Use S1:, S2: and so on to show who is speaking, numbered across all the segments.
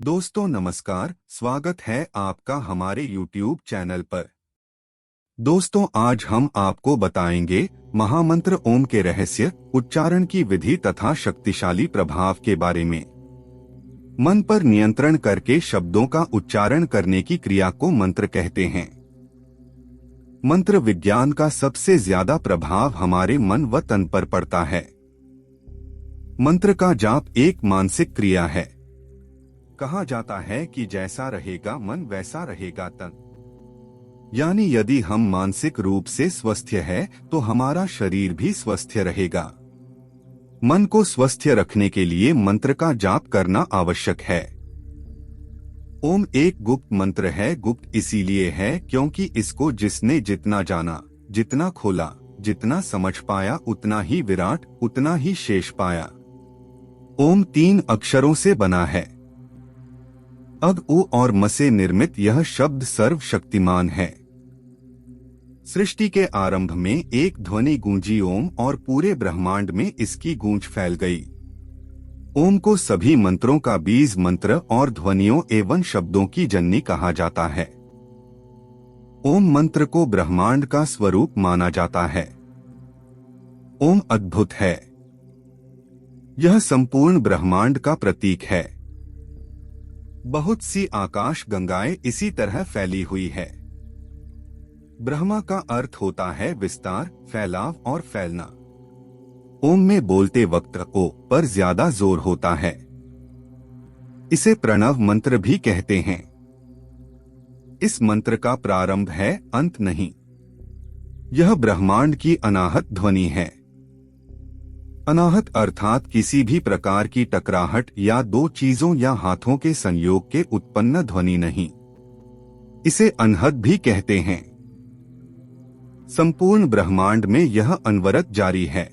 S1: दोस्तों नमस्कार, स्वागत है आपका हमारे YouTube चैनल पर। दोस्तों आज हम आपको बताएंगे महामंत्र ओम के रहस्य, उच्चारण की विधि तथा शक्तिशाली प्रभाव के बारे में। मन पर नियंत्रण करके शब्दों का उच्चारण करने की क्रिया को मंत्र कहते हैं। मंत्र विज्ञान का सबसे ज्यादा प्रभाव हमारे मन व तन पर पड़ता है। मंत्र का जाप एक मानसिक क्रिया है। कहा जाता है कि जैसा रहेगा मन वैसा रहेगा तन। यानी यदि हम मानसिक रूप से स्वस्थ है तो हमारा शरीर भी स्वस्थ रहेगा। मन को स्वस्थ रखने के लिए मंत्र का जाप करना आवश्यक है। ओम एक गुप्त मंत्र है। गुप्त इसीलिए है क्योंकि इसको जिसने जितना जाना, जितना खोला, जितना समझ पाया उतना ही विराट, उतना ही शेष पाया। ओम 3 अक्षरों से बना है। अग, उ और म से निर्मित यह शब्द सर्वशक्तिमान है। सृष्टि के आरंभ में एक ध्वनि गूंजी ओम और पूरे ब्रह्मांड में इसकी गूंज फैल गई। ओम को सभी मंत्रों का बीज मंत्र और ध्वनियों एवं शब्दों की जननी कहा जाता है। ओम मंत्र को ब्रह्मांड का स्वरूप माना जाता है। ओम अद्भुत है। यह संपूर्ण ब्रह्मांड का प्रतीक है। बहुत सी आकाश गंगाएं इसी तरह फैली हुई है। ब्रह्मा का अर्थ होता है विस्तार, फैलाव और फैलना। ओम में बोलते वक्त ओ पर ज्यादा जोर होता है। इसे प्रणव मंत्र भी कहते हैं। इस मंत्र का प्रारंभ है, अंत नहीं। यह ब्रह्मांड की अनाहत ध्वनि है। अनाहत अर्थात किसी भी प्रकार की टकराहट या दो चीजों या हाथों के संयोग के उत्पन्न ध्वनि नहीं। इसे अनहद भी कहते हैं। संपूर्ण ब्रह्मांड में यह अनवरत जारी है।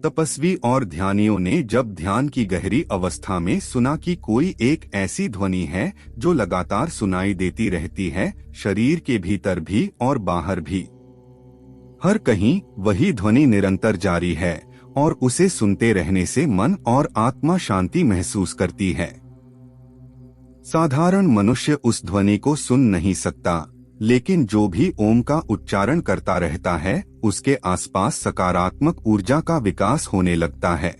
S1: तपस्वी और ध्यानियों ने जब ध्यान की गहरी अवस्था में सुना कि कोई एक ऐसी ध्वनि है जो लगातार सुनाई देती रहती है, शरीर के भीतर भी और बाहर भी, हर कहीं वही ध्वनि निरंतर जारी है और उसे सुनते रहने से मन और आत्मा शांति महसूस करती है। साधारण मनुष्य उस ध्वनि को सुन नहीं सकता, लेकिन जो भी ओम का उच्चारण करता रहता है उसके आसपास सकारात्मक ऊर्जा का विकास होने लगता है।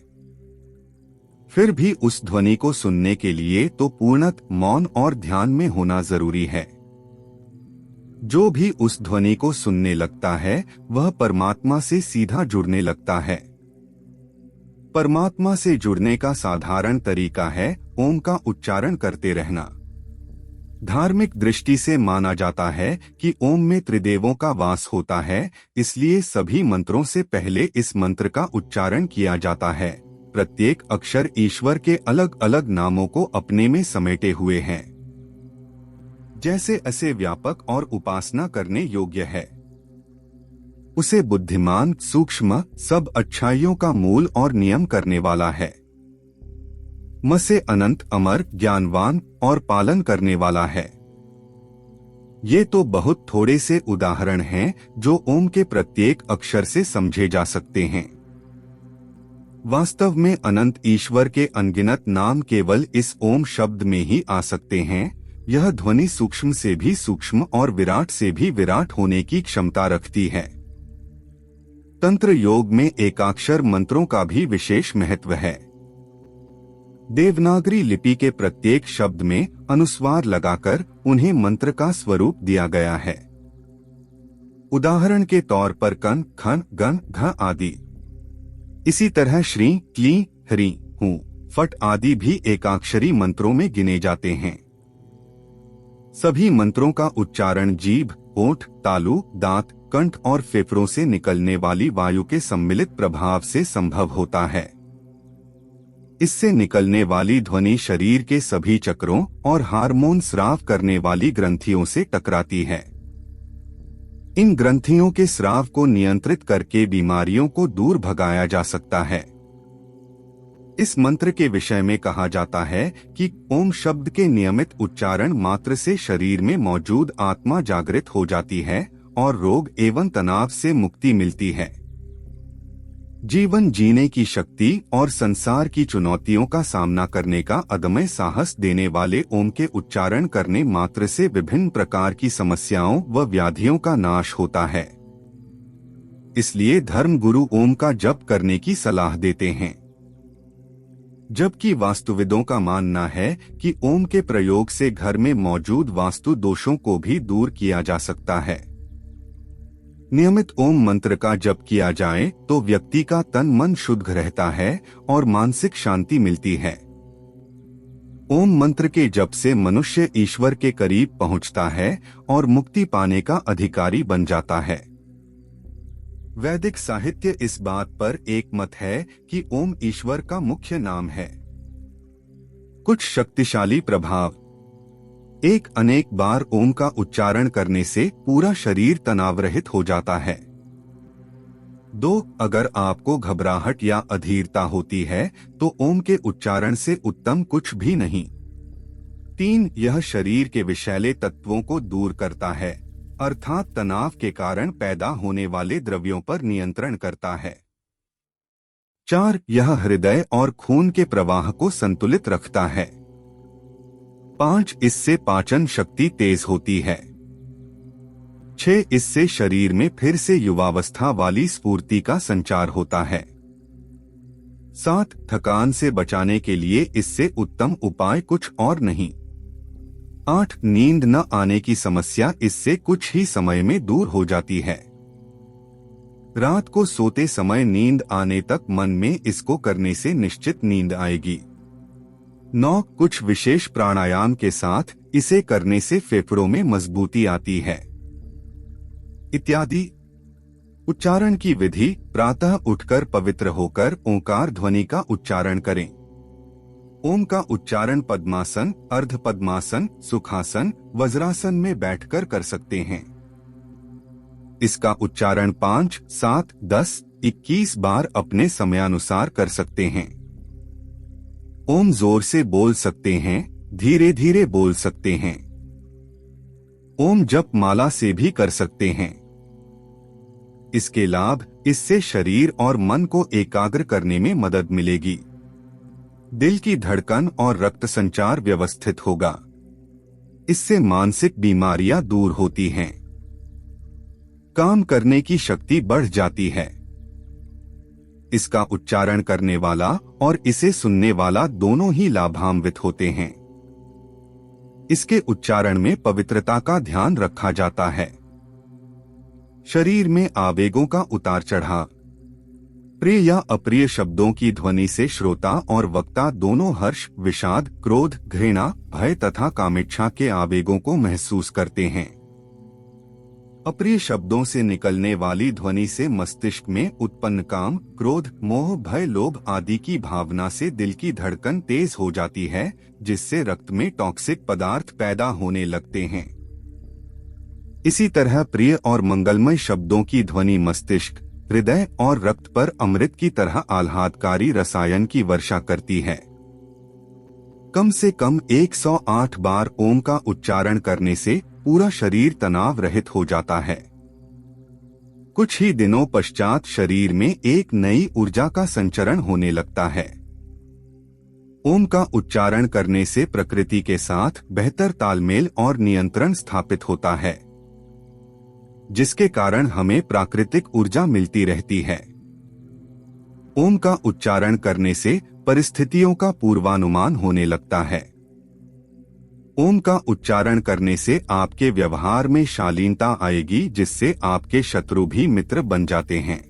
S1: फिर भी उस ध्वनि को सुनने के लिए तो पूर्णत मौन और ध्यान में होना जरूरी है। जो भी उस ध्वनि को सुनने लगता है वह परमात्मा से सीधा जुड़ने लगता है। परमात्मा से जुड़ने का साधारण तरीका है ओम का उच्चारण करते रहना। धार्मिक दृष्टि से माना जाता है कि ओम में त्रिदेवों का वास होता है, इसलिए सभी मंत्रों से पहले इस मंत्र का उच्चारण किया जाता है। प्रत्येक अक्षर ईश्वर के अलग अलग नामों को अपने में समेटे हुए हैं। जैसे ऐसे व्यापक और उपासना करने योग्य है। उसे बुद्धिमान, सूक्ष्म, सब अच्छाइयों का मूल और नियम करने वाला है। म से अनंत, अमर, ज्ञानवान और पालन करने वाला है। ये तो बहुत थोड़े से उदाहरण हैं जो ओम के प्रत्येक अक्षर से समझे जा सकते हैं। वास्तव में अनंत ईश्वर के अनगिनत नाम केवल इस ओम शब्द में ही आ सकते हैं। यह ध्वनि सूक्ष्म से भी सूक्ष्म और विराट से भी विराट होने की क्षमता रखती है। तंत्र योग में एकाक्षर मंत्रों का भी विशेष महत्व है। देवनागरी लिपि के प्रत्येक शब्द में अनुस्वार लगाकर उन्हें मंत्र का स्वरूप दिया गया है। उदाहरण के तौर पर कन, खन, गन, घ आदि। इसी तरह श्री, क्ली, हरि, हूं, फट आदि भी एकाक्षरी मंत्रों में गिने जाते हैं। सभी मंत्रों का उच्चारण जीभ, ओठ, तालु, दांत, कंठ और फेफड़ों से निकलने वाली वायु के सम्मिलित प्रभाव से संभव होता है। इससे निकलने वाली ध्वनि शरीर के सभी चक्रों और हार्मोन स्राव करने वाली ग्रंथियों से टकराती है। इन ग्रंथियों के स्राव को नियंत्रित करके बीमारियों को दूर भगाया जा सकता है। इस मंत्र के विषय में कहा जाता है कि ओम शब्द के नियमित उच्चारण मात्र से शरीर में मौजूद आत्मा जागृत हो जाती है और रोग एवं तनाव से मुक्ति मिलती है। जीवन जीने की शक्ति और संसार की चुनौतियों का सामना करने का अदम्य साहस देने वाले ओम के उच्चारण करने मात्र से विभिन्न प्रकार की समस्याओं व व्याधियों का नाश होता है। इसलिए धर्म गुरु ओम का जप करने की सलाह देते हैं। जबकि वास्तुविदों का मानना है कि ओम के प्रयोग से घर में मौजूद वास्तु दोषों को भी दूर किया जा सकता है। नियमित ओम मंत्र का जप किया जाए तो व्यक्ति का तन मन शुद्ध रहता है और मानसिक शांति मिलती है। ओम मंत्र के जप से मनुष्य ईश्वर के करीब पहुंचता है और मुक्ति पाने का अधिकारी बन जाता है। वैदिक साहित्य इस बात पर एक मत है कि ओम ईश्वर का मुख्य नाम है। कुछ शक्तिशाली प्रभाव। एक अनेक बार ओम का उच्चारण करने से पूरा शरीर तनाव रहित हो जाता है। 2. अगर आपको घबराहट या अधीरता होती है तो ओम के उच्चारण से उत्तम कुछ भी नहीं। 3. यह शरीर के विषैले तत्वों को दूर करता है, अर्थात तनाव के कारण पैदा होने वाले द्रव्यों पर नियंत्रण करता है। 4. यह हृदय और खून के प्रवाह को संतुलित रखता है। 5. इससे पाचन शक्ति तेज होती है। 6. इससे शरीर में फिर से युवावस्था वाली स्फूर्ति का संचार होता है। 7. थकान से बचाने के लिए इससे उत्तम उपाय कुछ और नहीं। 8. नींद न आने की समस्या इससे कुछ ही समय में दूर हो जाती है। रात को सोते समय नींद आने तक मन में इसको करने से निश्चित नींद आएगी। 9. कुछ विशेष प्राणायाम के साथ इसे करने से फेफड़ों में मजबूती आती है, इत्यादि। उच्चारण की विधि। प्रातः उठकर पवित्र होकर ओंकार ध्वनि का उच्चारण करें। ओम का उच्चारण पद्मासन, अर्ध पद्मासन, सुखासन, वज्रासन में बैठकर कर सकते हैं। इसका उच्चारण 5, 7, 10, 21 बार अपने समयानुसार कर सकते हैं। ओम जोर से बोल सकते हैं, धीरे धीरे बोल सकते हैं। ओम जप माला से भी कर सकते हैं। इसके लाभ। इससे शरीर और मन को एकाग्र करने में मदद मिलेगी। दिल की धड़कन और रक्त संचार व्यवस्थित होगा। इससे मानसिक बीमारियां दूर होती हैं। काम करने की शक्ति बढ़ जाती है। इसका उच्चारण करने वाला और इसे सुनने वाला दोनों ही लाभान्वित होते हैं। इसके उच्चारण में पवित्रता का ध्यान रखा जाता है। शरीर में आवेगों का उतार चढ़ाव। प्रिय या अप्रिय शब्दों की ध्वनि से श्रोता और वक्ता दोनों हर्ष, विषाद, क्रोध, घृणा, भय तथा कामेच्छा के आवेगों को महसूस करते हैं। अप्रिय शब्दों से निकलने वाली ध्वनि से मस्तिष्क में उत्पन्न काम, क्रोध, मोह, भय, लोभ आदि की भावना से दिल की धड़कन तेज हो जाती है, जिससे रक्त में टॉक्सिक पदार्थ पैदा होने लगते हैं। इसी तरह प्रिय और मंगलमय शब्दों की ध्वनि मस्तिष्क, हृदय और रक्त पर अमृत की तरह आह्लादकारी रसायन की वर्षा करती है। कम से कम 108 बार ओम का उच्चारण करने से पूरा शरीर तनाव रहित हो जाता है। कुछ ही दिनों पश्चात शरीर में एक नई ऊर्जा का संचरण होने लगता है। ओम का उच्चारण करने से प्रकृति के साथ बेहतर तालमेल और नियंत्रण स्थापित होता है, जिसके कारण हमें प्राकृतिक ऊर्जा मिलती रहती है। ओम का उच्चारण करने से परिस्थितियों का पूर्वानुमान होने लगता है। ओम का उच्चारण करने से आपके व्यवहार में शालीनता आएगी, जिससे आपके शत्रु भी मित्र बन जाते हैं।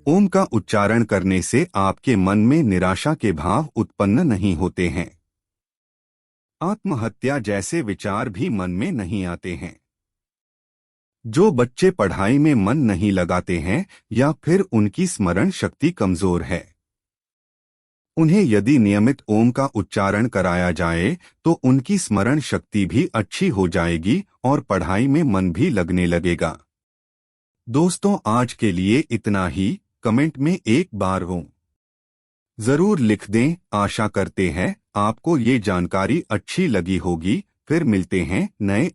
S1: ओम का उच्चारण करने से आपके मन में निराशा के भाव उत्पन्न नहीं होते हैं। आत्महत्या जैसे विचार भी मन में नहीं आते हैं। जो बच्चे पढ़ाई में मन नहीं लगाते हैं या फिर उनकी स्मरण शक्ति कमजोर है, उन्हें यदि नियमित ओम का उच्चारण कराया जाए तो उनकी स्मरण शक्ति भी अच्छी हो जाएगी और पढ़ाई में मन भी लगने लगेगा। दोस्तों, आज के लिए इतना ही। कमेंट में एक बार ओम जरूर लिख दें। आशा करते हैं आपको ये जानकारी अच्छी लगी होगी। फिर मिलते हैं नए